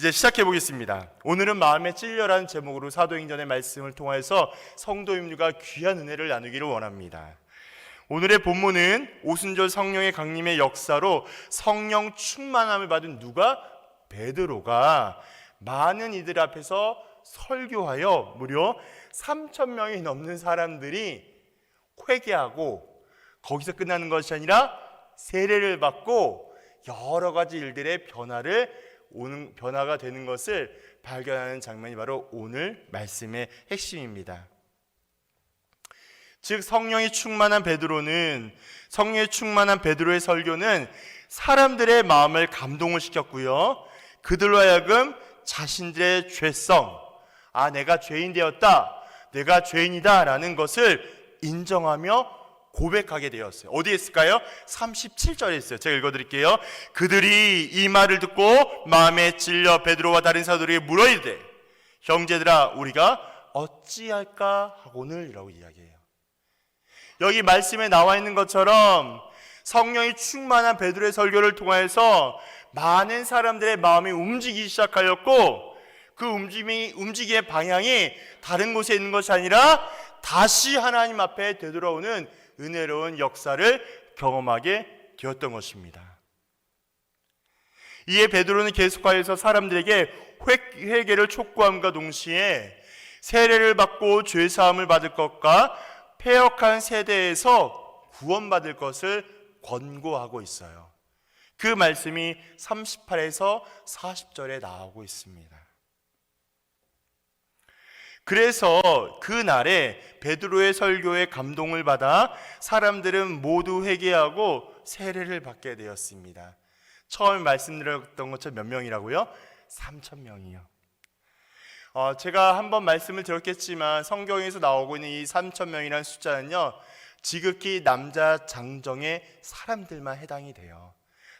이제 시작해 보겠습니다. 오늘은 마음에 찔려라는 제목으로 사도행전의 말씀을 통해서 성도님들과 귀한 은혜를 나누기를 원합니다. 오늘의 본문은 오순절 성령의 강림의 역사로 성령 충만함을 받은 누가? 베드로가 많은 이들 앞에서 설교하여 무려 3,000명이 넘는 사람들이 회개하고 거기서 끝나는 것이 아니라 세례를 받고 여러 가지 일들의 변화가 되는 것을 발견하는 장면이 바로 오늘 말씀의 핵심입니다. 즉 성령이 충만한 베드로의 설교는 사람들의 마음을 감동을 시켰고요, 그들로 하여금 자신들의 죄성, 내가 죄인 되었다, 내가 죄인이다 라는 것을 인정하며 고백하게 되었어요. 어디에 있을까요? 37절에 있어요. 제가 읽어드릴게요. 그들이 이 말을 듣고 마음에 찔려 베드로와 다른 사도들에게 물어이르되 형제들아 우리가 어찌할까 하고는 이라고 이야기해요. 여기 말씀에 나와 있는 것처럼 성령이 충만한 베드로의 설교를 통해서 많은 사람들의 마음이 움직이기 시작하였고, 그 움직임의 방향이 다른 곳에 있는 것이 아니라 다시 하나님 앞에 되돌아오는 은혜로운 역사를 경험하게 되었던 것입니다. 이에 베드로는 계속하여서 사람들에게 회개를 촉구함과 동시에 세례를 받고 죄사함을 받을 것과 패역한 세대에서 구원받을 것을 권고하고 있어요. 그 말씀이 38에서 40절에 나오고 있습니다. 그래서 그날에 베드로의 설교에 감동을 받아 사람들은 모두 회개하고 세례를 받게 되었습니다. 처음에 말씀드렸던 것처럼 몇 명이라고요? 3,000명이요. 제가 한번 말씀을 드렸겠지만 성경에서 나오고 있는 이 3,000명이라는 숫자는요, 지극히 남자 장정의 사람들만 해당이 돼요.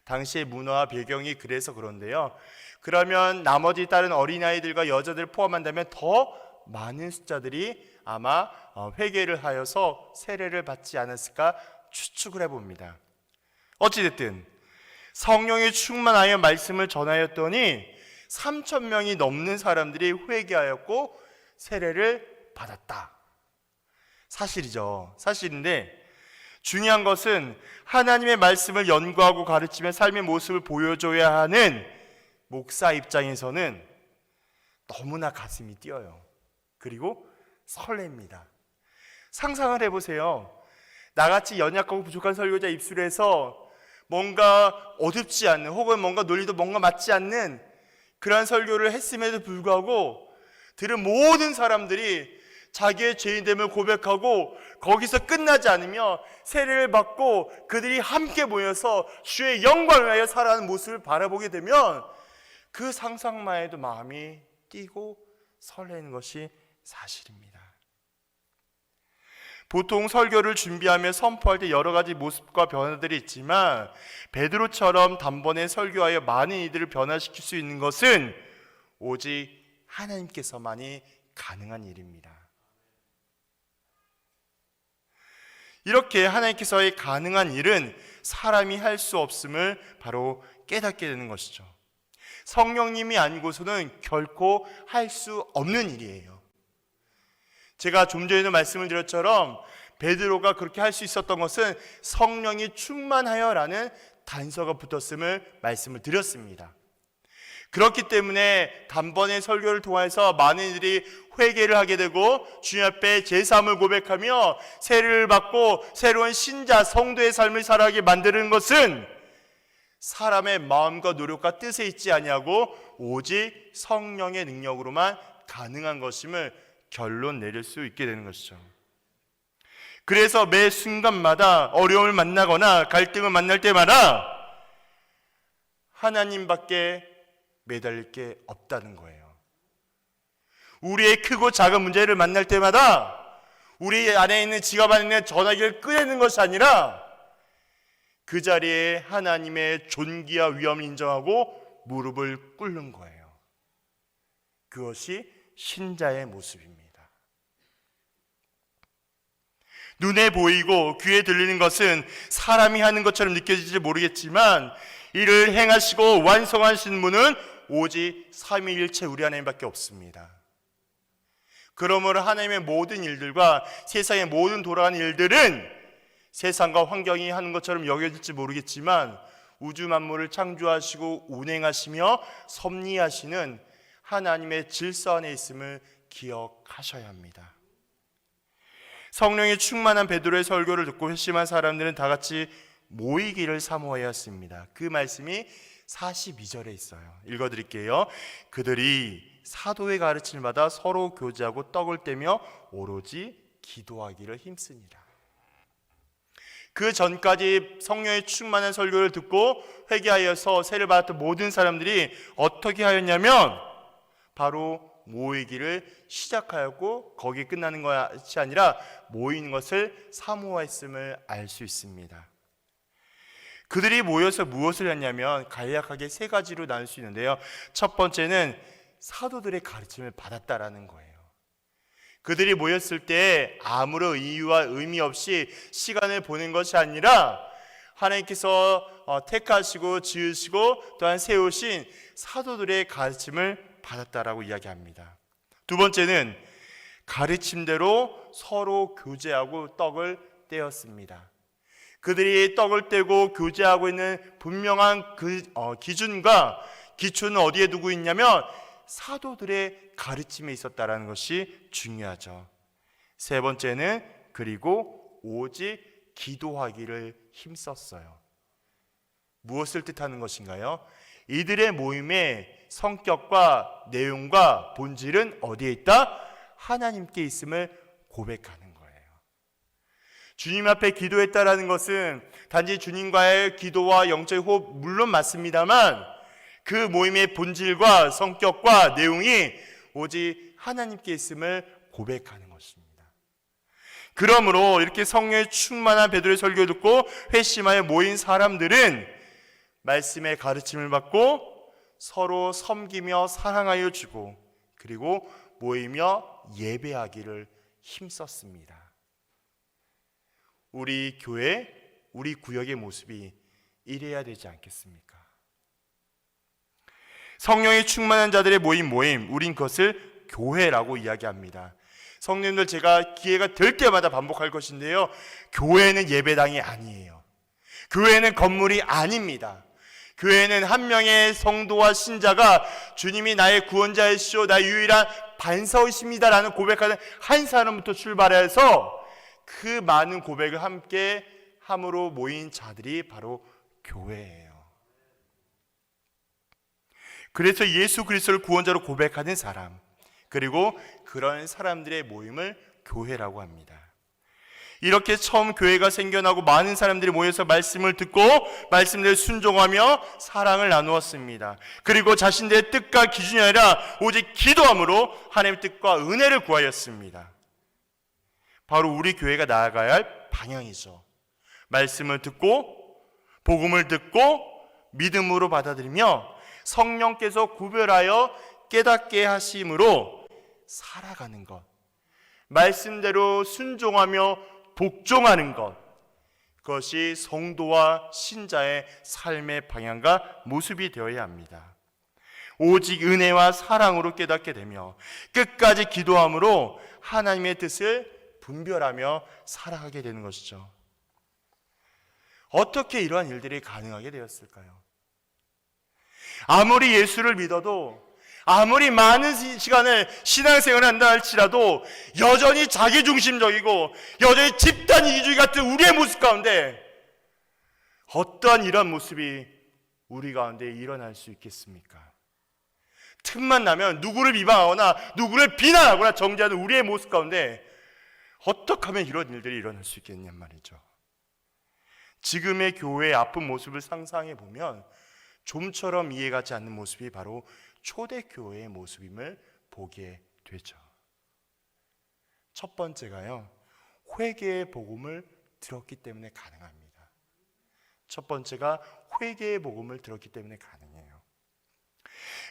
당시의 문화와 배경이 그래서 그런데요, 그러면 나머지 다른 어린아이들과 여자들을 포함한다면 더 많은 숫자들이 아마 회개를 하여서 세례를 받지 않았을까 추측을 해봅니다. 어찌됐든 성령이 충만하여 말씀을 전하였더니 3,000명이 넘는 사람들이 회개하였고 세례를 받았다. 사실이죠. 사실인데 중요한 것은 하나님의 말씀을 연구하고 가르치며 삶의 모습을 보여줘야 하는 목사 입장에서는 너무나 가슴이 뛰어요. 그리고 설렙니다. 상상을 해보세요. 나같이 연약하고 부족한 설교자 입술에서 뭔가 어둡지 않는, 혹은 뭔가 논리도 뭔가 맞지 않는 그러한 설교를 했음에도 불구하고 들은 모든 사람들이 자기의 죄인됨을 고백하고 거기서 끝나지 않으며 세례를 받고 그들이 함께 모여서 주의 영광을 위하여 살아가는 모습을 바라보게 되면 그 상상만 해도 마음이 뛰고 설레는 것이 사실입니다. 보통 설교를 준비하며 선포할 때 여러 가지 모습과 변화들이 있지만 베드로처럼 단번에 설교하여 많은 이들을 변화시킬 수 있는 것은 오직 하나님께서만이 가능한 일입니다. 이렇게 하나님께서의 가능한 일은 사람이 할 수 없음을 바로 깨닫게 되는 것이죠. 성령님이 아니고서는 결코 할 수 없는 일이에요. 제가 좀 전에도 말씀을 드렸처럼 베드로가 그렇게 할 수 있었던 것은 성령이 충만하여라는 단서가 붙었음을 말씀을 드렸습니다. 그렇기 때문에 단번에 설교를 통해서 많은 이들이 회개를 하게 되고 주님 앞에 제사함을 고백하며 세례를 받고 새로운 신자 성도의 삶을 살아가게 만드는 것은 사람의 마음과 노력과 뜻에 있지 아니하고 오직 성령의 능력으로만 가능한 것임을 결론 내릴 수 있게 되는 것이죠. 그래서 매 순간마다 어려움을 만나거나 갈등을 만날 때마다 하나님밖에 매달릴 게 없다는 거예요. 우리의 크고 작은 문제를 만날 때마다 우리 안에 있는 지갑 안에 있는 전화기를 꺼내는 것이 아니라 그 자리에 하나님의 존귀와 위엄을 인정하고 무릎을 꿇는 거예요. 그것이 신자의 모습입니다. 눈에 보이고 귀에 들리는 것은 사람이 하는 것처럼 느껴질지 모르겠지만 이를 행하시고 완성하신 분은 오직 삼위일체 우리 하나님밖에 없습니다. 그러므로 하나님의 모든 일들과 세상의 모든 돌아가는 일들은 세상과 환경이 하는 것처럼 여겨질지 모르겠지만 우주 만물을 창조하시고 운행하시며 섭리하시는 하나님의 질서 안에 있음을 기억하셔야 합니다. 성령이 충만한 베드로의 설교를 듣고 회심한 사람들은 다 같이 모이기를 사모하였습니다. 그 말씀이 42절에 있어요. 읽어드릴게요. 그들이 사도의 가르침을 받아 서로 교제하고 떡을 떼며 오로지 기도하기를 힘쓰니라. 그 전까지 성령의 충만한 설교를 듣고 회개하여서 세를 받았던 모든 사람들이 어떻게 하였냐면 바로 모이기를 시작하였고 거기에 끝나는 것이 아니라 모이는 것을 사모했음을 알 수 있습니다. 그들이 모여서 무엇을 했냐면 간략하게 세 가지로 나눌 수 있는데요. 첫 번째는 사도들의 가르침을 받았다라는 거예요. 그들이 모였을 때 아무런 이유와 의미 없이 시간을 보낸 것이 아니라 하나님께서 택하시고 지으시고 또한 세우신 사도들의 가르침을 받았다라고 이야기합니다. 두 번째는 가르침대로 서로 교제하고 떡을 떼었습니다. 그들이 떡을 떼고 교제하고 있는 분명한 기준과 기초는 어디에 두고 있냐면 사도들의 가르침에 있었다라는 것이 중요하죠. 세 번째는 그리고 오직 기도하기를 힘썼어요. 무엇을 뜻하는 것인가요? 이들의 모임의 성격과 내용과 본질은 어디에 있다? 하나님께 있음을 고백하는 거예요. 주님 앞에 기도했다라는 것은 단지 주님과의 기도와 영적인 호흡 물론 맞습니다만 그 모임의 본질과 성격과 내용이 오직 하나님께 있음을 고백하는 것입니다. 그러므로 이렇게 성령의 충만한 베드로의 설교를 듣고 회심하여 모인 사람들은 말씀의 가르침을 받고 서로 섬기며 사랑하여 주고 그리고 모이며 예배하기를 힘썼습니다. 우리 교회, 우리 구역의 모습이 이래야 되지 않겠습니까? 성령이 충만한 자들의 모임, 우린 그것을 교회라고 이야기합니다. 성령님들 제가 기회가 될 때마다 반복할 것인데요. 교회는 예배당이 아니에요. 교회는 건물이 아닙니다. 교회는 한 명의 성도와 신자가 주님이 나의 구원자이시오, 나의 유일한 반석이십니다라는 고백하는 한 사람부터 출발해서 그 많은 고백을 함께 함으로 모인 자들이 바로 교회예요. 그래서 예수 그리스도를 구원자로 고백하는 사람, 그리고 그런 사람들의 모임을 교회라고 합니다. 이렇게 처음 교회가 생겨나고 많은 사람들이 모여서 말씀을 듣고 말씀을 순종하며 사랑을 나누었습니다. 그리고 자신들의 뜻과 기준이 아니라 오직 기도함으로 하나님의 뜻과 은혜를 구하였습니다. 바로 우리 교회가 나아가야 할 방향이죠. 말씀을 듣고 복음을 듣고 믿음으로 받아들이며 성령께서 구별하여 깨닫게 하심으로 살아가는 것, 말씀대로 순종하며 복종하는 것, 그것이 성도와 신자의 삶의 방향과 모습이 되어야 합니다. 오직 은혜와 사랑으로 깨닫게 되며 끝까지 기도함으로 하나님의 뜻을 분별하며 살아가게 되는 것이죠. 어떻게 이러한 일들이 가능하게 되었을까요? 아무리 예수를 믿어도 아무리 많은 시간을 신앙생활을 한다 할지라도 여전히 자기중심적이고 여전히 집단 이기주의 같은 우리의 모습 가운데 어떠한 이런 모습이 우리 가운데 일어날 수 있겠습니까? 틈만 나면 누구를 비방하거나 누구를 비난하거나 정죄하는 우리의 모습 가운데 어떻게 하면 이런 일들이 일어날 수 있겠냔 말이죠. 지금의 교회의 아픈 모습을 상상해 보면 좀처럼 이해가지 않는 모습이 바로 초대교회의 모습임을 보게 되죠. 첫 번째가요, 회개의 복음을 들었기 때문에 가능합니다. 첫 번째가 회개의 복음을 들었기 때문에 가능해요.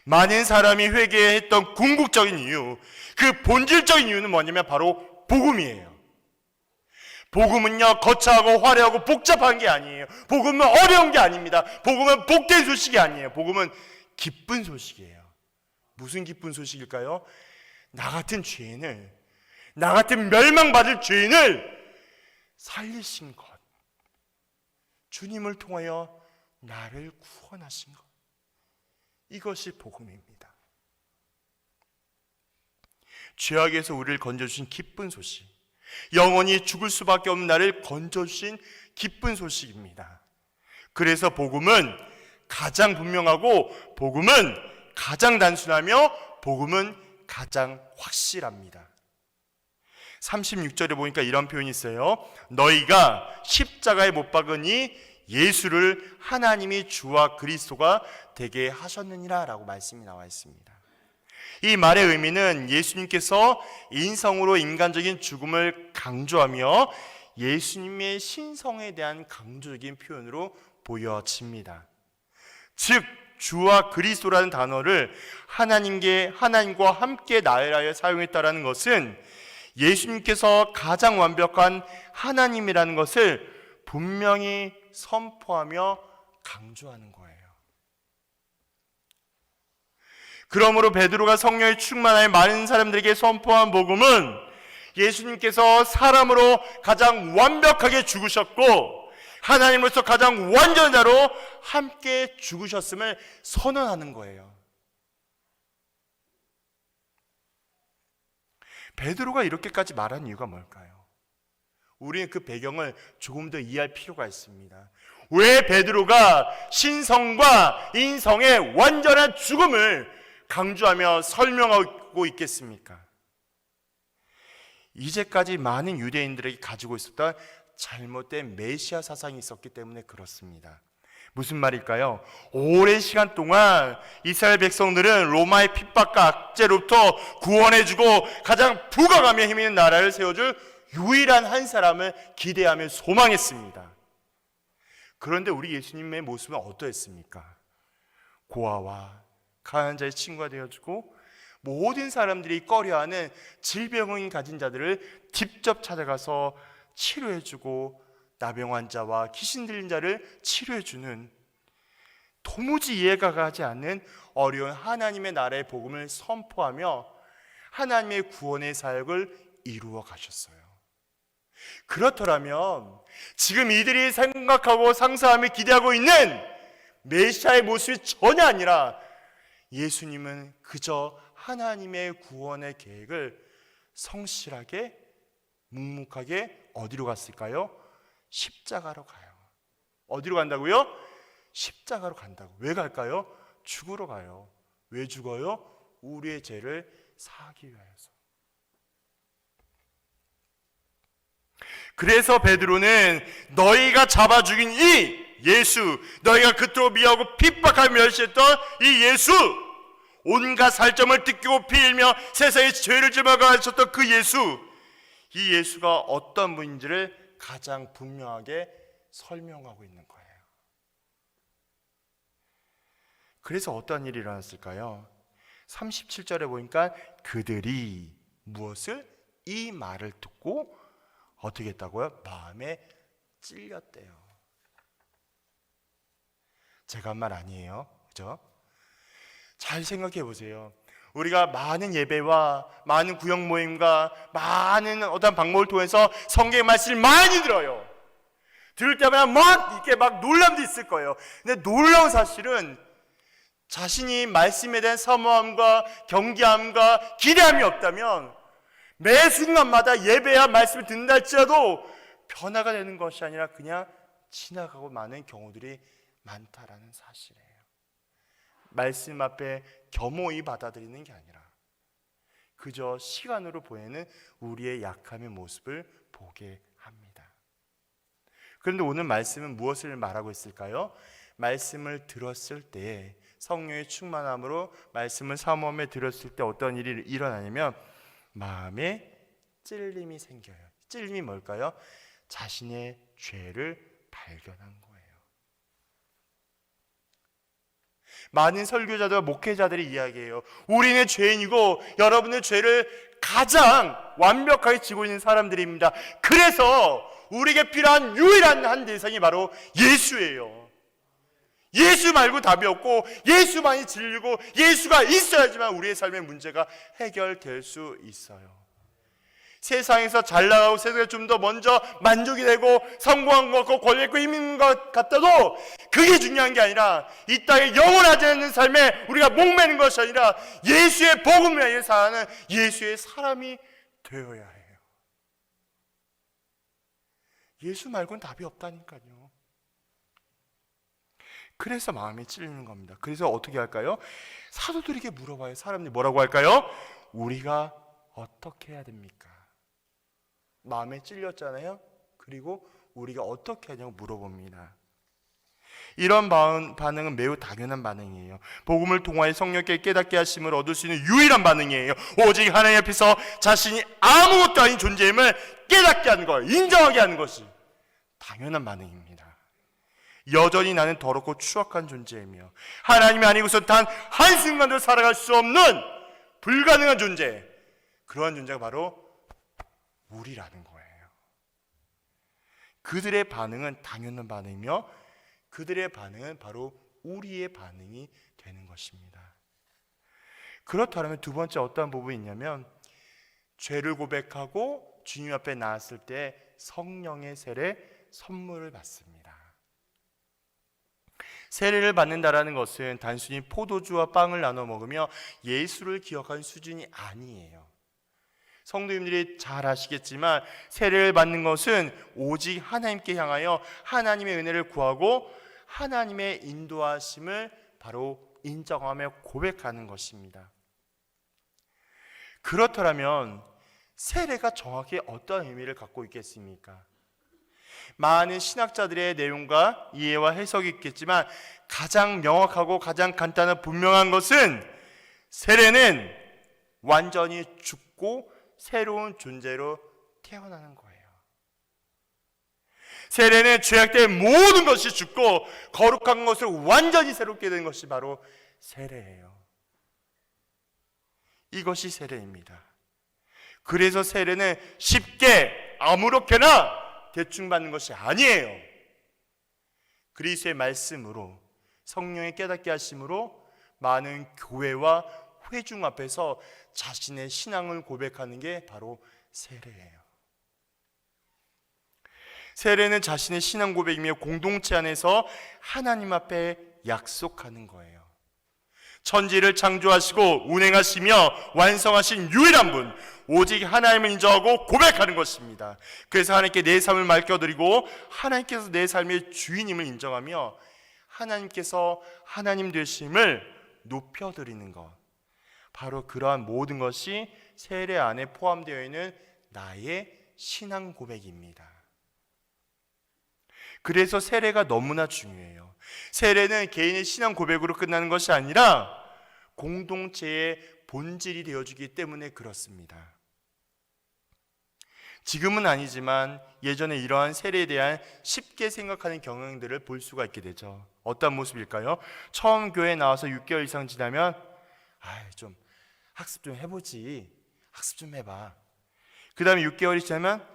많은 사람이 회개했던 궁극적인 이유, 그 본질적인 이유는 뭐냐면 바로 복음이에요. 복음은요, 거창하고 화려하고 복잡한 게 아니에요. 복음은 어려운 게 아닙니다. 복음은 복된 소식이 아니에요. 복음은 기쁜 소식이에요. 무슨 기쁜 소식일까요? 나 같은 죄인을, 나 같은 멸망받을 죄인을 살리신 것, 주님을 통하여 나를 구원하신 것, 이것이 복음입니다. 죄악에서 우리를 건져주신 기쁜 소식, 영원히 죽을 수밖에 없는 나를 건져주신 기쁜 소식입니다. 그래서 복음은 가장 분명하고, 복음은 가장 단순하며, 복음은 가장 확실합니다. 36절에 보니까 이런 표현이 있어요. 너희가 십자가에 못 박으니 예수를 하나님이 주와 그리스도가 되게 하셨느니라 라고 말씀이 나와 있습니다. 이 말의 의미는 예수님께서 인성으로 인간적인 죽음을 강조하며 예수님의 신성에 대한 강조적인 표현으로 보여집니다. 즉 주와 그리스도라는 단어를 하나님과 함께 나열하여 사용했다라는 것은 예수님께서 가장 완벽한 하나님이라는 것을 분명히 선포하며 강조하는 거예요. 그러므로 베드로가 성령의 충만하여 많은 사람들에게 선포한 복음은 예수님께서 사람으로 가장 완벽하게 죽으셨고 하나님으로서 가장 완전한 자로 함께 죽으셨음을 선언하는 거예요. 베드로가 이렇게까지 말한 이유가 뭘까요? 우리는 그 배경을 조금 더 이해할 필요가 있습니다. 왜 베드로가 신성과 인성의 완전한 죽음을 강조하며 설명하고 있겠습니까? 이제까지 많은 유대인들에게 가지고 있었던 잘못된 메시아 사상이 있었기 때문에 그렇습니다. 무슨 말일까요? 오랜 시간 동안 이스라엘 백성들은 로마의 핍박과 악재로부터 구원해주고 가장 부강하며 힘 있는 나라를 세워줄 유일한 한 사람을 기대하며 소망했습니다. 그런데 우리 예수님의 모습은 어떠했습니까? 고아와 가난한 자의 친구가 되어주고 모든 사람들이 꺼려하는 질병을 가진 자들을 직접 찾아가서 치료해주고 나병 환자와 귀신 들린 자를 치료해주는, 도무지 이해가 가지 않는 어려운 하나님의 나라의 복음을 선포하며 하나님의 구원의 사역을 이루어 가셨어요. 그렇더라면 지금 이들이 생각하고 상상하며 기대하고 있는 메시아의 모습이 전혀 아니라 예수님은 그저 하나님의 구원의 계획을 성실하게 묵묵하게 어디로 갔을까요? 십자가로 가요. 어디로 간다고요? 십자가로 간다고. 왜 갈까요? 죽으러 가요. 왜 죽어요? 우리의 죄를 사하기 위하여서. 그래서 베드로는 너희가 잡아 죽인 이 예수, 너희가 그토록 미워하고 핍박하며 멸시했던 이 예수, 온갖 살점을 뜯기고 피일며 세상의 죄를 짊어지고 하셨던 그 예수, 이 예수가 어떤 분인지를 가장 분명하게 설명하고 있는 거예요. 그래서 어떤 일이 일어났을까요? 37절에 보니까 그들이 무엇을? 이 말을 듣고 어떻게 했다고요? 마음에 찔렸대요. 제가 한 말 아니에요. 그죠? 잘 생각해 보세요. 우리가 많은 예배와 많은 구역 모임과 많은 어떤 방법을 통해서 성경의 말씀을 많이 들어요. 들을 때마다 막 이렇게 막 놀람도 있을 거예요. 근데 놀라운 사실은 자신이 말씀에 대한 사모함과 경계함과 기대함이 없다면 매 순간마다 예배와 말씀을 듣는다 할지라도 변화가 되는 것이 아니라 그냥 지나가고 마는 경우들이 많다라는 사실이에요. 말씀 앞에 겸허히 받아들이는 게 아니라 그저 시간으로 보이는 우리의 약함의 모습을 보게 합니다. 그런데 오늘 말씀은 무엇을 말하고 있을까요? 말씀을 들었을 때 성령의 충만함으로 말씀을 사모함에 들었을 때 어떤 일이 일어나냐면 마음에 찔림이 생겨요. 찔림이 뭘까요? 자신의 죄를 발견한 거예요. 많은 설교자들과 목회자들이 이야기해요. 우리는 죄인이고 여러분의 죄를 가장 완벽하게 지고 있는 사람들입니다. 그래서 우리에게 필요한 유일한 한 대상이 바로 예수예요. 예수 말고 답이 없고 예수만이 진리고 예수가 있어야지만 우리의 삶의 문제가 해결될 수 있어요. 세상에서 잘 나가고 세상에 좀 더 먼저 만족이 되고 성공한 것 같고 권리 있고 힘 있는 것 같아도 그게 중요한 게 아니라 이 땅에 영원하지 않는 삶에 우리가 목매는 것이 아니라 예수의 복음을 위해 사는 예수의 사람이 되어야 해요. 예수 말고는 답이 없다니까요. 그래서 마음이 찔리는 겁니다. 그래서 어떻게 할까요? 사도들에게 물어봐요. 사람들이 뭐라고 할까요? 우리가 어떻게 해야 됩니까? 마음에 찔렸잖아요. 그리고 우리가 어떻게 하냐고 물어봅니다. 이런 반응은 매우 당연한 반응이에요. 복음을 통하여 성령께 깨닫게 하심을 얻을 수 있는 유일한 반응이에요. 오직 하나님 앞에서 자신이 아무것도 아닌 존재임을 깨닫게 하는 것, 인정하게 하는 것이 당연한 반응입니다. 여전히 나는 더럽고 추악한 존재이며 하나님이 아니고서 단 한순간도 살아갈 수 없는 불가능한 존재, 그러한 존재가 바로 우리라는 거예요. 그들의 반응은 당연한 반응이며 그들의 반응은 바로 우리의 반응이 되는 것입니다. 그렇다면 두 번째 어떠한 부분이 있냐면 죄를 고백하고 주님 앞에 나왔을 때 성령의 세례 선물을 받습니다. 세례를 받는다라는 것은 단순히 포도주와 빵을 나눠 먹으며 예수를 기억하는 수준이 아니에요. 성도님들이 잘 아시겠지만 세례를 받는 것은 오직 하나님께 향하여 하나님의 은혜를 구하고 하나님의 인도하심을 바로 인정하며 고백하는 것입니다. 그렇다면 세례가 정확히 어떤 의미를 갖고 있겠습니까? 많은 신학자들의 내용과 이해와 해석이 있겠지만 가장 명확하고 가장 간단한 분명한 것은 세례는 완전히 죽고 새로운 존재로 태어나는 거예요. 세례는 죄악된 모든 것이 죽고 거룩한 것을 완전히 새롭게 되는 것이 바로 세례예요. 이것이 세례입니다. 그래서 세례는 쉽게 아무렇게나 대충 받는 것이 아니에요. 그리스도의 말씀으로 성령의 깨닫게 하심으로 많은 교회와 회중 앞에서 자신의 신앙을 고백하는 게 바로 세례예요. 세례는 자신의 신앙 고백이며 공동체 안에서 하나님 앞에 약속하는 거예요. 천지를 창조하시고 운행하시며 완성하신 유일한 분, 오직 하나님을 인정하고 고백하는 것입니다. 그래서 하나님께 내 삶을 맡겨드리고 하나님께서 내 삶의 주인임을 인정하며 하나님께서 하나님 되심을 높여드리는 것, 바로 그러한 모든 것이 세례 안에 포함되어 있는 나의 신앙 고백입니다. 그래서 세례가 너무나 중요해요. 세례는 개인의 신앙 고백으로 끝나는 것이 아니라 공동체의 본질이 되어주기 때문에 그렇습니다. 지금은 아니지만 예전에 이러한 세례에 대한 쉽게 생각하는 경향들을 볼 수가 있게 되죠. 어떤 모습일까요? 처음 교회에 나와서 6개월 이상 지나면 좀 학습 좀 해보지, 학습 좀 해봐. 그 다음에 6개월이 지나면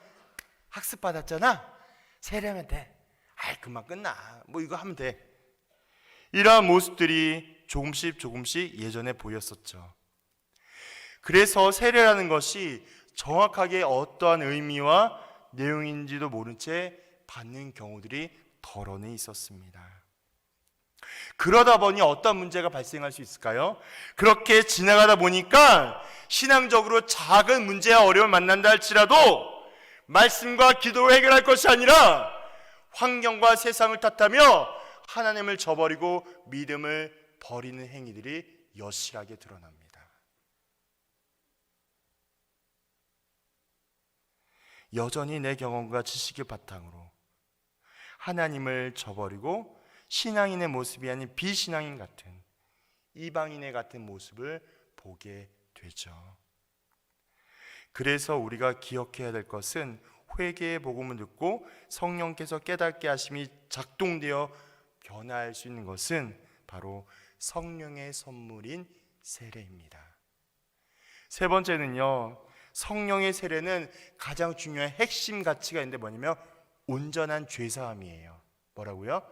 학습 받았잖아, 세례하면 돼. 금방 끝나, 뭐 이거 하면 돼. 이러한 모습들이 조금씩 예전에 보였었죠. 그래서 세례라는 것이 정확하게 어떠한 의미와 내용인지도 모른 채 받는 경우들이 덜어내 있었습니다. 그러다 보니 어떤 문제가 발생할 수 있을까요? 그렇게 지나가다 보니까 신앙적으로 작은 문제와 어려움을 만난다 할지라도 말씀과 기도로 해결할 것이 아니라 환경과 세상을 탓하며 하나님을 저버리고 믿음을 버리는 행위들이 여실하게 드러납니다. 여전히 내 경험과 지식을 바탕으로 하나님을 저버리고 신앙인의 모습이 아닌 비신앙인 같은 이방인의 같은 모습을 보게 되죠. 그래서 우리가 기억해야 될 것은 회개의 복음을 듣고 성령께서 깨닫게 하심이 작동되어 변화할 수 있는 것은 바로 성령의 선물인 세례입니다. 세 번째는요, 성령의 세례는 가장 중요한 핵심 가치가 있는데 뭐냐면 온전한 죄사함이에요. 뭐라고요?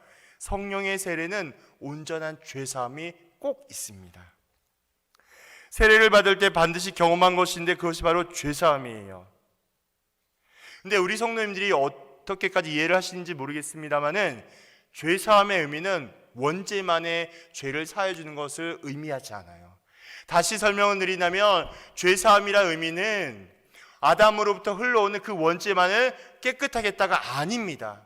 성령의 세례는 온전한 죄사함이 꼭 있습니다. 세례를 받을 때 반드시 경험한 것인데 그것이 바로 죄사함이에요. 근데 우리 성도님들이 어떻게까지 이해를 하시는지 모르겠습니다만은 죄사함의 의미는 원죄만의 죄를 사해 주는 것을 의미하지 않아요. 다시 설명을 드리자면 죄사함이라는 의미는 아담으로부터 흘러오는 그 원죄만을 깨끗하게 했다가 아닙니다.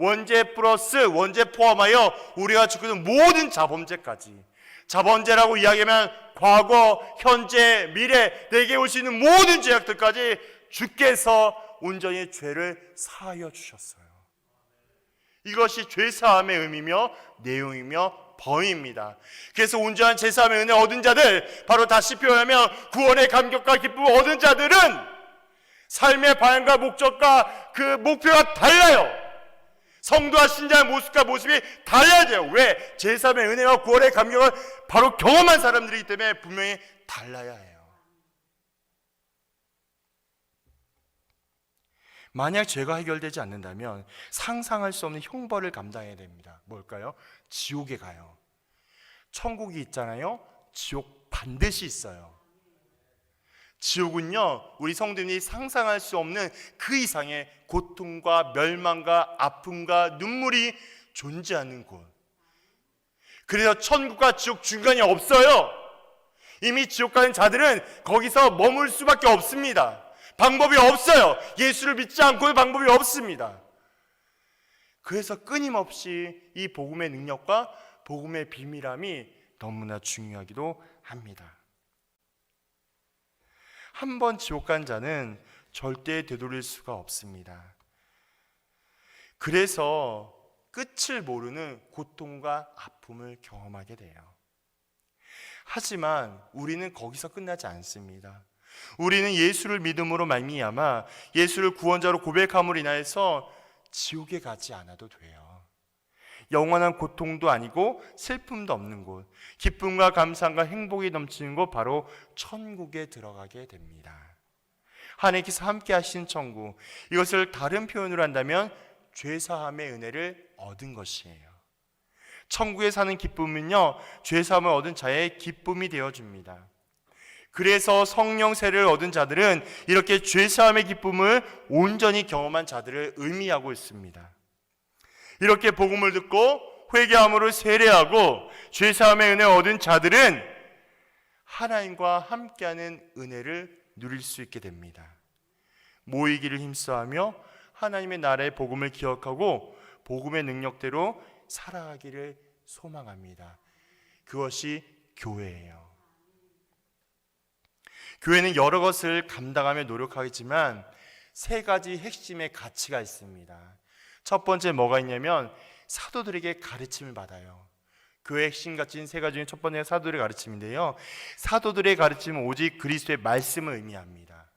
원죄 플러스 원죄 포함하여 우리가 짓고 있는 모든 자범죄까지, 자범죄라고 이야기하면 과거, 현재, 미래 내게 올 수 있는 모든 죄악들까지 주께서 온전히 죄를 사하여 주셨어요. 이것이 죄사함의 의미며 내용이며 범위입니다. 그래서 온전한 죄사함의 은혜 얻은 자들, 바로 다시 표현하면 구원의 감격과 기쁨을 얻은 자들은 삶의 방향과 목적과 그 목표가 달라요. 성도와 신자의 모습과 모습이 달라야 돼요. 왜? 죄사함의 은혜와 구원의 감격을 바로 경험한 사람들이기 때문에 분명히 달라야 해요. 만약 죄가 해결되지 않는다면 상상할 수 없는 형벌을 감당해야 됩니다. 뭘까요? 지옥에 가요. 천국이 있잖아요. 지옥 반드시 있어요. 지옥은요, 우리 성도님이 상상할 수 없는 그 이상의 고통과 멸망과 아픔과 눈물이 존재하는 곳. 그래서 천국과 지옥 중간이 없어요. 이미 지옥 가는 자들은 거기서 머물 수밖에 없습니다. 방법이 없어요. 예수를 믿지 않고는 방법이 없습니다. 그래서 끊임없이 이 복음의 능력과 복음의 비밀함이 너무나 중요하기도 합니다. 한 번 지옥 간 자는 절대 되돌릴 수가 없습니다. 그래서 끝을 모르는 고통과 아픔을 경험하게 돼요. 하지만 우리는 거기서 끝나지 않습니다. 우리는 예수를 믿음으로 말미암아 예수를 구원자로 고백함으로 인하여서 지옥에 가지 않아도 돼요. 영원한 고통도 아니고 슬픔도 없는 곳, 기쁨과 감사함과 행복이 넘치는 곳, 바로 천국에 들어가게 됩니다. 하나님께서 함께 하신 천국, 이것을 다른 표현으로 한다면 죄사함의 은혜를 얻은 것이에요. 천국에 사는 기쁨은요, 죄사함을 얻은 자의 기쁨이 되어줍니다. 그래서 성령 세례를 얻은 자들은 이렇게 죄사함의 기쁨을 온전히 경험한 자들을 의미하고 있습니다. 이렇게 복음을 듣고 회개함으로 세례하고 죄사함의 은혜를 얻은 자들은 하나님과 함께하는 은혜를 누릴 수 있게 됩니다. 모이기를 힘써하며 하나님의 나라의 복음을 기억하고 복음의 능력대로 살아가기를 소망합니다. 그것이 교회예요. 교회는 여러 것을 감당하며 노력하겠지만 세 가지 핵심의 가치가 있습니다. 첫 번째 뭐가 있냐면 사도들에게 가르침을 받아요. 교회의 핵심 가치인 세 가지 중에 첫 번째가 사도들의 가르침인데요, 사도들의 가르침은 오직 그리스도의 말씀을 의미합니다.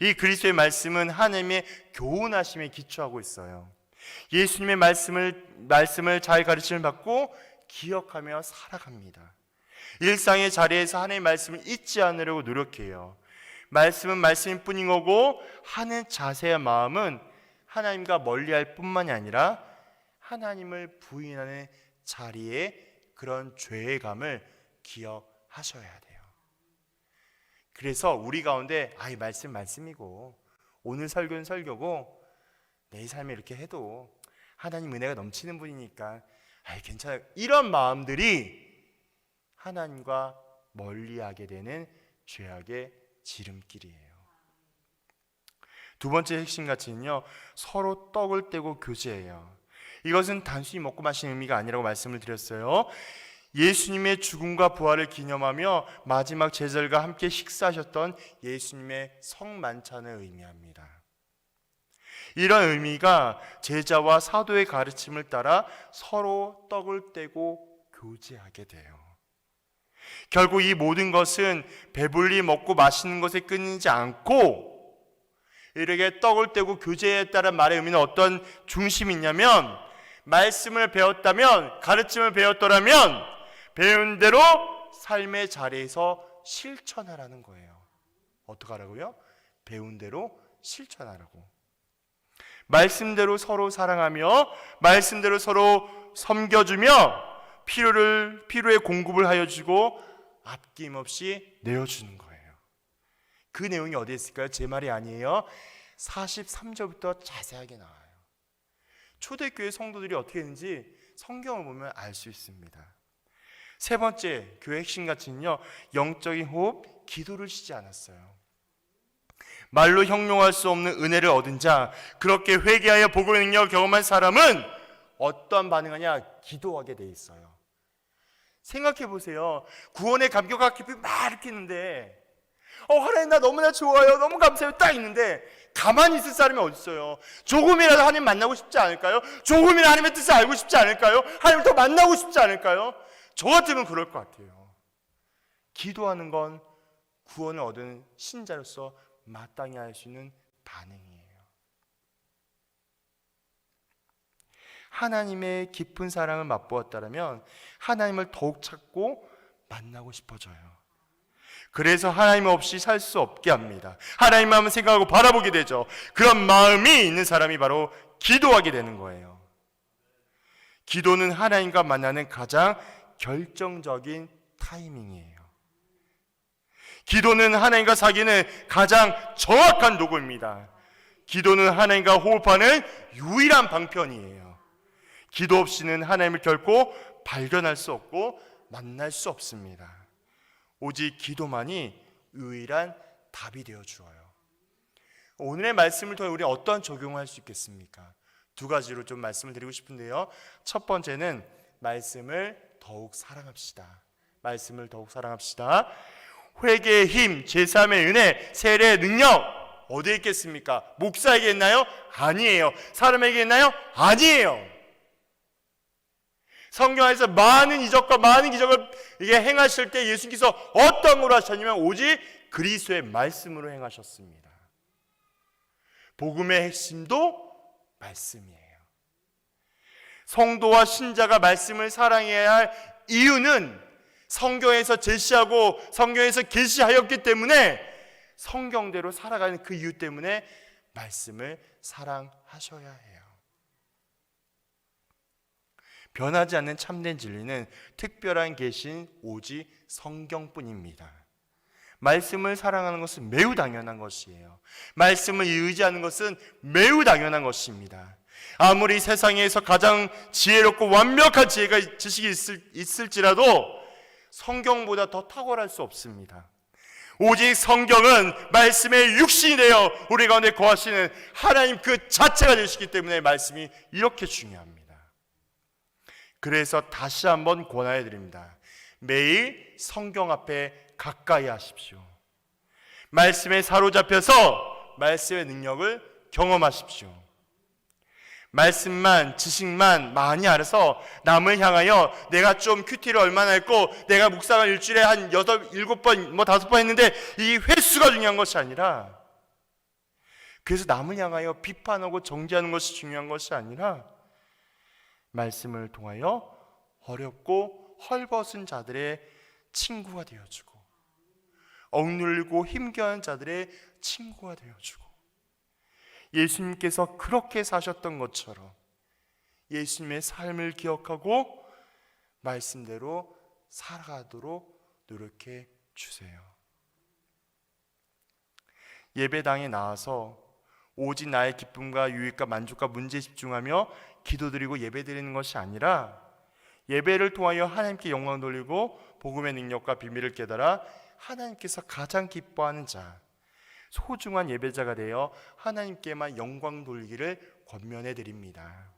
이 그리스도의 말씀은 하나님의 교훈하심에 기초하고 있어요. 예수님의 말씀을 잘 가르침을 받고 기억하며 살아갑니다. 일상의 자리에서 하나님의 말씀을 잊지 않으려고 노력해요. 말씀은 말씀일 뿐인 거고 하는 자세와 마음은 하나님과 멀리할 뿐만이 아니라 하나님을 부인하는 자리에 그런 죄의감을 기억하셔야 돼요. 그래서 우리 가운데 이 말씀이고 오늘 설교는 설교고 내 삶에 이렇게 해도 하나님 은혜가 넘치는 분이니까 괜찮아요, 이런 마음들이 하나님과 멀리하게 되는 죄악의 지름길이에요. 두 번째 핵심 가치는요, 서로 떡을 떼고 교제해요. 이것은 단순히 먹고 마시는 의미가 아니라고 말씀을 드렸어요. 예수님의 죽음과 부활을 기념하며 마지막 제절과 함께 식사하셨던 예수님의 성만찬을 의미합니다. 이런 의미가 제자와 사도의 가르침을 따라 서로 떡을 떼고 교제하게 돼요. 결국 이 모든 것은 배불리 먹고 마시는 것에 끊이지 않고 이렇게 떡을 떼고 교제했다는 말의 의미는 어떤 중심이 있냐면, 말씀을 배웠다면, 가르침을 배웠더라면 배운 대로 삶의 자리에서 실천하라는 거예요. 어떻게 하라고요? 배운 대로 실천하라고. 말씀대로 서로 사랑하며 말씀대로 서로 섬겨주며 필요의 공급을 하여 주고 아낌없이 내어주는 거예요. 그 내용이 어디에 있을까요? 제 말이 아니에요. 43절부터 자세하게 나와요. 초대교회 성도들이 어떻게 했는지 성경을 보면 알 수 있습니다. 세 번째, 교회 핵심 가치는요, 영적인 호흡, 기도를 쉬지 않았어요. 말로 형용할 수 없는 은혜를 얻은 자, 그렇게 회개하여 복음의 능력을 경험한 사람은 어떠한 반응하냐? 기도하게 돼 있어요. 생각해 보세요. 구원의 감격과 기쁨이 막 이렇게 있는데 하나님 나 너무나 좋아요, 너무 감사해요 딱 있는데 가만히 있을 사람이 어디 있어요? 조금이라도 하나님 만나고 싶지 않을까요? 조금이라도 하나님의 뜻을 알고 싶지 않을까요? 하나님을 더 만나고 싶지 않을까요? 저 같으면 그럴 것 같아요. 기도하는 건 구원을 얻은 신자로서 마땅히 할 수 있는 반응이에요. 하나님의 깊은 사랑을 맛보았다면 하나님을 더욱 찾고 만나고 싶어져요. 그래서 하나님 없이 살 수 없게 합니다. 하나님 마음을 생각하고 바라보게 되죠. 그런 마음이 있는 사람이 바로 기도하게 되는 거예요. 기도는 하나님과 만나는 가장 결정적인 타이밍이에요. 기도는 하나님과 사귀는 가장 정확한 도구입니다. 기도는 하나님과 호흡하는 유일한 방편이에요. 기도 없이는 하나님을 결코 발견할 수 없고 만날 수 없습니다. 오직 기도만이 유일한 답이 되어 주어요. 오늘의 말씀을 통해 우리 어떤 적용을 할 수 있겠습니까? 두 가지로 좀 말씀을 드리고 싶은데요. 첫 번째는 말씀을 더욱 사랑합시다. 말씀을 더욱 사랑합시다. 회개의 힘, 제3의 은혜, 세례의 능력 어디에 있겠습니까? 목사에게 있나요? 아니에요. 사람에게 있나요? 아니에요. 성경 안에서 많은 이적과 많은 기적을 행하실 때 예수님께서 어떤 걸 하셨냐면 오직 그리스도의 말씀으로 행하셨습니다. 복음의 핵심도 말씀이에요. 성도와 신자가 말씀을 사랑해야 할 이유는 성경에서 제시하고 성경에서 계시하였기 때문에 성경대로 살아가는 그 이유 때문에 말씀을 사랑하셔야 해요. 변하지 않는 참된 진리는 특별한 계신 오직 성경뿐입니다. 말씀을 사랑하는 것은 매우 당연한 것이에요. 말씀을 의지하는 것은 매우 당연한 것입니다. 아무리 세상에서 가장 지혜롭고 완벽한 지식이 있을지라도 성경보다 더 탁월할 수 없습니다. 오직 성경은 말씀의 육신이 되어 우리 가운데 거하시는 하나님 그 자체가 되시기 때문에 말씀이 이렇게 중요합니다. 그래서 다시 한번 권하여 드립니다. 매일 성경 앞에 가까이 하십시오. 말씀에 사로잡혀서 말씀의 능력을 경험하십시오. 말씀만, 지식만 많이 알아서 남을 향하여 내가 좀 큐티를 얼마나 했고 내가 묵상을 일주일에 한 6, 7번, 5번 했는데 이 횟수가 중요한 것이 아니라, 그래서 남을 향하여 비판하고 정죄하는 것이 중요한 것이 아니라 말씀을 통하여 어렵고 헐벗은 자들의 친구가 되어주고 억눌리고 힘겨운 자들의 친구가 되어주고 예수님께서 그렇게 사셨던 것처럼 예수님의 삶을 기억하고 말씀대로 살아가도록 노력해 주세요. 예배당에 나와서 오직 나의 기쁨과 유익과 만족과 문제에 집중하며 기도드리고 예배드리는 것이 아니라 예배를 통하여 하나님께 영광 돌리고 복음의 능력과 비밀을 깨달아 하나님께서 가장 기뻐하는 자, 소중한 예배자가 되어 하나님께만 영광 돌리기를 권면해 드립니다.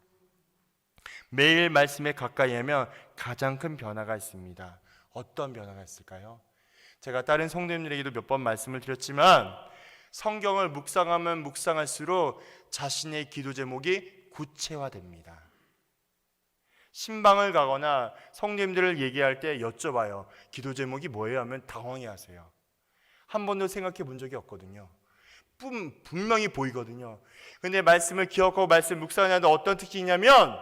매일 말씀에 가까이 하면 가장 큰 변화가 있습니다. 어떤 변화가 있을까요? 제가 다른 성도님들에게도 몇 번 말씀을 드렸지만 성경을 묵상하면 묵상할수록 자신의 기도 제목이 구체화됩니다. 신방을 가거나 성도님들을 얘기할 때 여쭤봐요. 기도 제목이 뭐예요? 하면 당황해하세요. 한 번도 생각해 본 적이 없거든요. 분명히 보이거든요. 근데 말씀을 기억하고 말씀 묵상하는데 어떤 특징이냐면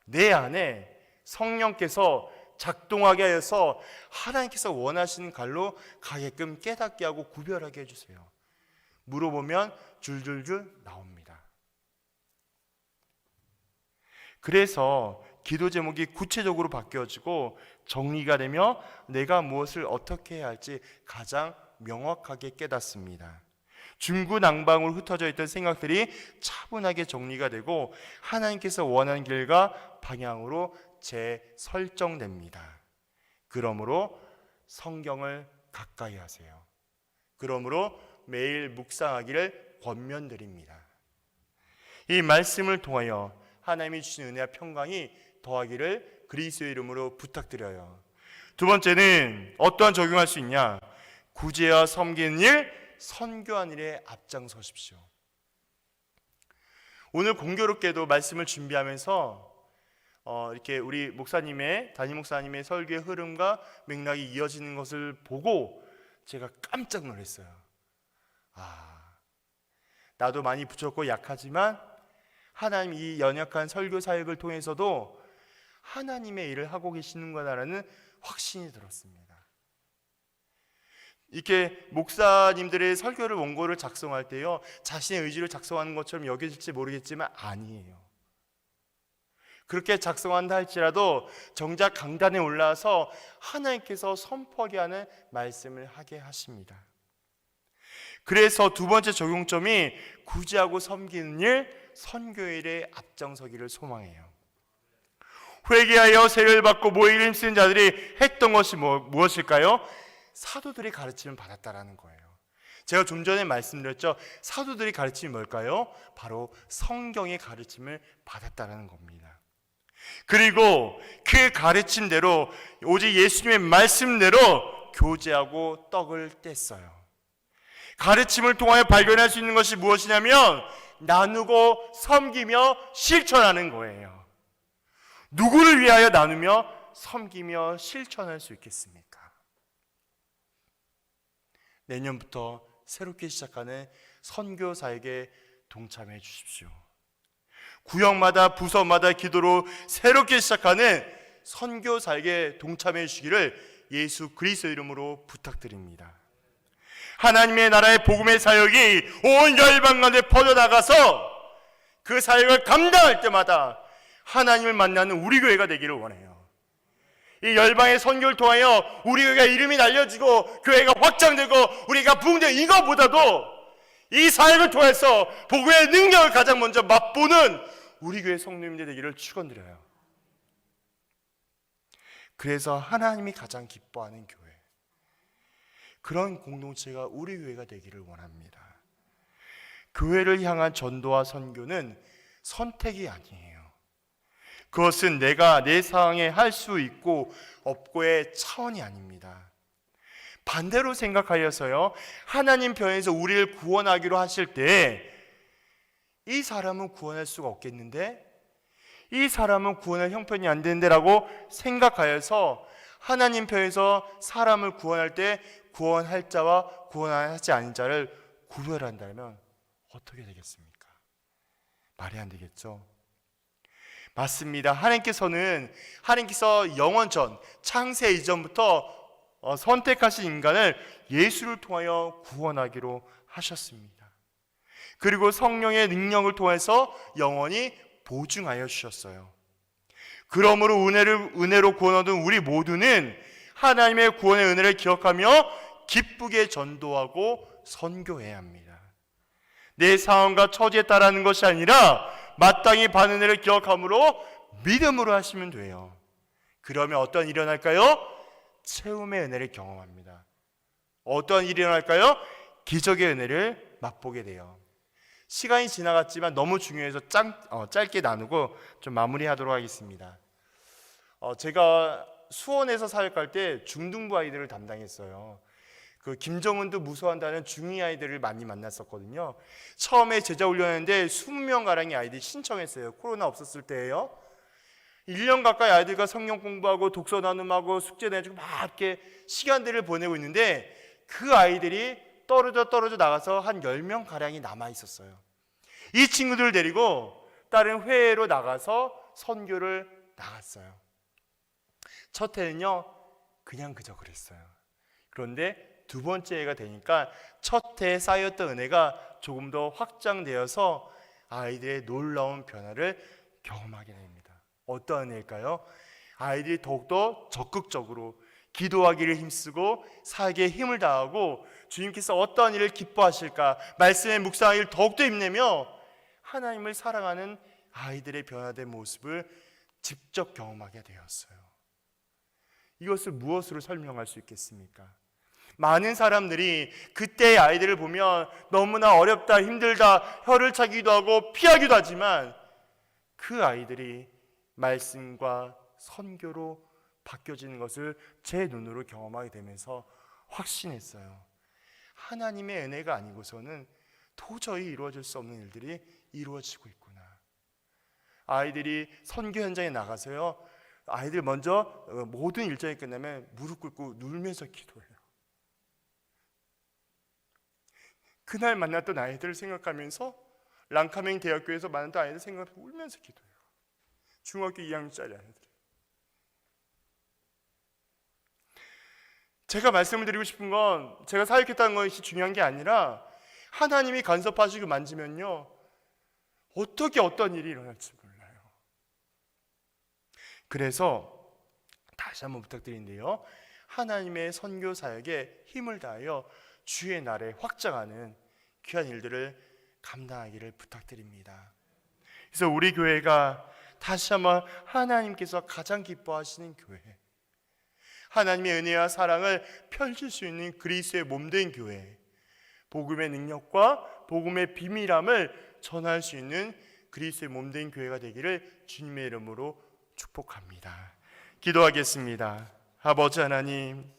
내 안에 성령께서 작동하게 하여서 하나님께서 원하시는 갈로 가게끔 깨닫게 하고 구별하게 해주세요. 물어보면 줄줄줄 나옵니다. 그래서 기도 제목이 구체적으로 바뀌어지고 정리가 되며 내가 무엇을 어떻게 해야 할지 가장 명확하게 깨닫습니다. 중구난방으로 흩어져 있던 생각들이 차분하게 정리가 되고 하나님께서 원하는 길과 방향으로 재설정됩니다. 그러므로 성경을 가까이 하세요. 그러므로 매일 묵상하기를 권면드립니다. 이 말씀을 통하여 하나님이 주신 은혜와 평강이 더하기를 그리스도의 이름으로 부탁드려요. 두 번째는 어떠한 적용할 수 있냐? 구제와 섬기는 일, 선교한 일에 앞장서십시오. 오늘 공교롭게도 말씀을 준비하면서 이렇게 우리 목사님의, 담임 목사님의 설교의 흐름과 맥락이 이어지는 것을 보고 제가 깜짝 놀랐어요. 나도 많이 부족하고 약하지만 하나님 이 연약한 설교 사역을 통해서도 하나님의 일을 하고 계시는 거다라는 확신이 들었습니다. 이렇게 목사님들의 설교를 원고를 작성할 때요, 자신의 의지로 작성하는 것처럼 여겨질지 모르겠지만 아니에요. 그렇게 작성한다 할지라도 정작 강단에 올라와서 하나님께서 선포하게 하는 말씀을 하게 하십니다. 그래서 두 번째 적용점이 구제하고 섬기는 일, 선교일에 앞장서기를 소망해요. 회개하여 세례를 받고 모이를 힘쓰는 자들이 했던 것이 무엇일까요? 사도들의 가르침을 받았다라는 거예요. 제가 좀 전에 말씀드렸죠. 사도들의 가르침이 뭘까요? 바로 성경의 가르침을 받았다라는 겁니다. 그리고 그 가르침대로 오직 예수님의 말씀대로 교제하고 떡을 뗐어요. 가르침을 통하여 발견할 수 있는 것이 무엇이냐면 나누고 섬기며 실천하는 거예요. 누구를 위하여 나누며 섬기며 실천할 수 있겠습니까? 내년부터 새롭게 시작하는 선교 사역에 동참해 주십시오. 구역마다 부서마다 기도로 새롭게 시작하는 선교 사역에 동참해 주시기를 예수 그리스도 이름으로 부탁드립니다. 하나님의 나라의 복음의 사역이 온 열방 가운데 퍼져나가서 그 사역을 감당할 때마다 하나님을 만나는 우리 교회가 되기를 원해요. 이 열방의 선교를 통하여 우리 교회가 이름이 날려지고 교회가 확장되고 우리가 부흥되고 이거보다도 이 사역을 통해서 복음의 능력을 가장 먼저 맛보는 우리 교회 성도님들 되기를 축원드려요. 그래서 하나님이 가장 기뻐하는 교회, 그런 공동체가 우리 교회가 되기를 원합니다. 교회를 향한 전도와 선교는 선택이 아니에요. 그것은 내가 내 상황에 할 수 있고 없고의 차원이 아닙니다. 반대로 생각하여서요, 하나님 편에서 우리를 구원하기로 하실 때 이 사람은 구원할 수가 없겠는데, 이 사람은 구원할 형편이 안 되는데 라고 생각하여서 하나님 편에서 사람을 구원할 때 구원할 자와 구원하지 않은 자를 구별한다면 어떻게 되겠습니까? 말이 안 되겠죠. 맞습니다. 하나님께서 영원 전 창세 이전부터 선택하신 인간을 예수를 통하여 구원하기로 하셨습니다. 그리고 성령의 능력을 통해서 영원히 보증하여 주셨어요. 그러므로 은혜로 구원 얻은 우리 모두는 하나님의 구원의 은혜를 기억하며 기쁘게 전도하고 선교해야 합니다. 내 상황과 처지에 따르는 것이 아니라 마땅히 받은 은혜를 기억함으로 믿음으로 하시면 돼요. 그러면 어떤 일이 일어날까요? 채움의 은혜를 경험합니다. 어떤 일이 일어날까요? 기적의 은혜를 맛보게 돼요. 시간이 지나갔지만 너무 중요해서 짧게 나누고 좀 마무리하도록 하겠습니다. 제가 수원에서 사역할 때 중등부 아이들을 담당했어요. 그 김정은도 무서워한다는 중2 아이들을 많이 만났었거든요. 처음에 제자 훈련했는데 20명 가량의 아이들이 신청했어요. 코로나 없었을 때예요. 1년 가까이 아이들과 성경 공부하고 독서 나눔하고 숙제 내주고 막 이렇게 시간들을 보내고 있는데 그 아이들이 떨어져 나가서 한 10명 가량이 남아 있었어요. 이 친구들을 데리고 다른 회로 나가서 선교를 나갔어요. 첫 해는요 그냥 그저 그랬어요. 그런데 두 번째 해가 되니까 첫 해에 쌓였던 은혜가 조금 더 확장되어서 아이들의 놀라운 변화를 경험하게 됩니다. 어떠한 은혜일까요? 아이들이 더욱더 적극적으로 기도하기를 힘쓰고 사기에 힘을 다하고 주님께서 어떠한 일을 기뻐하실까 말씀의 묵상하기를 더욱더 힘내며 하나님을 사랑하는 아이들의 변화된 모습을 직접 경험하게 되었어요. 이것을 무엇으로 설명할 수 있겠습니까? 많은 사람들이 그때의 아이들을 보면 너무나 어렵다, 힘들다, 혀를 차기도 하고 피하기도 하지만 그 아이들이 말씀과 선교로 바뀌어지는 것을 제 눈으로 경험하게 되면서 확신했어요. 하나님의 은혜가 아니고서는 도저히 이루어질 수 없는 일들이 이루어지고 있구나. 아이들이 선교 현장에 나가서요, 아이들 먼저 모든 일정이 끝나면 무릎 꿇고 울면서 기도해요. 그날 만났던 아이들을 생각하면서 랑카맹 대학교에서 만났던 아이들 생각하면서 울면서 기도해요. 중학교 2학년짜리 아이들. 제가 말씀을 드리고 싶은 건 제가 사역했다는 것이 중요한 게 아니라 하나님이 간섭하시고 만지면요, 어떻게 어떤 일이 일어날지 몰라요. 그래서 다시 한번 부탁드리는데요, 하나님의 선교 사역에 힘을 다하여 주의 나라에 확장하는 귀한 일들을 감당하기를 부탁드립니다. 그래서 우리 교회가 다시 한번 하나님께서 가장 기뻐하시는 교회, 하나님의 은혜와 사랑을 펼칠 수 있는 그리스도의 몸된 교회, 복음의 능력과 복음의 비밀함을 전할 수 있는 그리스도의 몸된 교회가 되기를 주님의 이름으로 축복합니다. 기도하겠습니다. 아버지 하나님,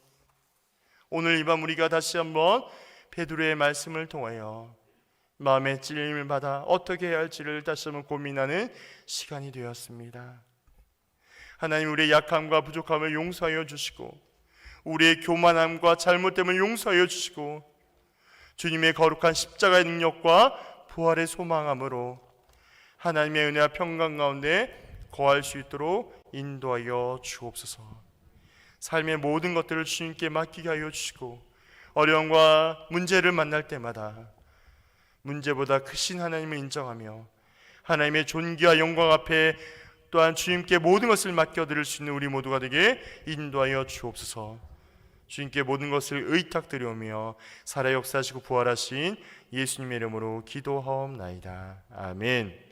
오늘 이 밤 우리가 다시 한번 베드로의 말씀을 통하여 마음의 찔림을 받아 어떻게 해야 할지를 다시 한번 고민하는 시간이 되었습니다. 하나님, 우리의 약함과 부족함을 용서하여 주시고 우리의 교만함과 잘못됨을 용서하여 주시고 주님의 거룩한 십자가의 능력과 부활의 소망함으로 하나님의 은혜와 평강 가운데 거할 수 있도록 인도하여 주옵소서. 삶의 모든 것들을 주님께 맡기게 하여 주시고 어려움과 문제를 만날 때마다 문제보다 크신 하나님을 인정하며 하나님의 존귀와 영광 앞에 또한 주님께 모든 것을 맡겨드릴 수 있는 우리 모두가 되게 인도하여 주옵소서. 주님께 모든 것을 의탁드리오며 살아 역사하시고 부활하신 예수님의 이름으로 기도하옵나이다. 아멘.